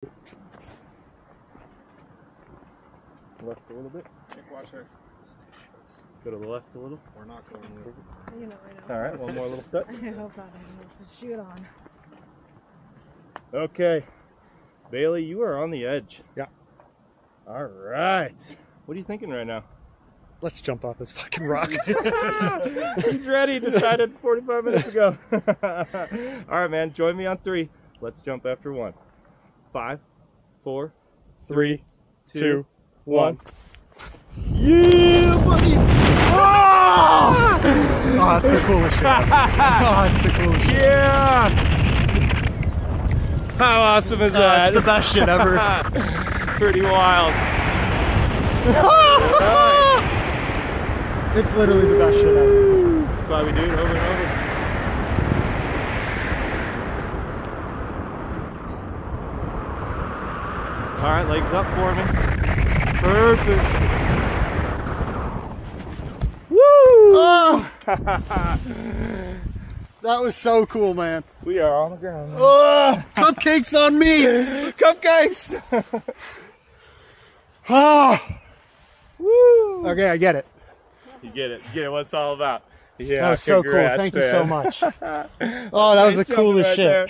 Left a little bit. Watch her. Go to the left a little. We're not going to. You know, I know. All right, one more little step. I hope not. I have to shoot on. Okay. Bailey, you are on the edge. Yeah. All right. What are you thinking right now? Let's jump off this fucking rock. He's ready. Decided 45 minutes ago. All right, man. Join me on 3. Let's jump after 1. 5, 4, 3, 2, 1. Yeah, buddy! Oh! Oh, that's the coolest shit ever. Oh, that's the coolest shit. Yeah! How awesome is that? That's the best shit ever. Pretty wild. It's literally the best shit ever. That's why we do it over and over. All right, legs up for me. Perfect. Woo! Oh! That was so cool, man. We are on the ground. Oh, cupcakes on me. Cupcakes! Oh. Woo! Okay, I get it. You get it. You get it what it's all about. Yeah, That was so cool. congrats, Thank you man. so much. Oh, that was the Nice jumping coolest right shit. there.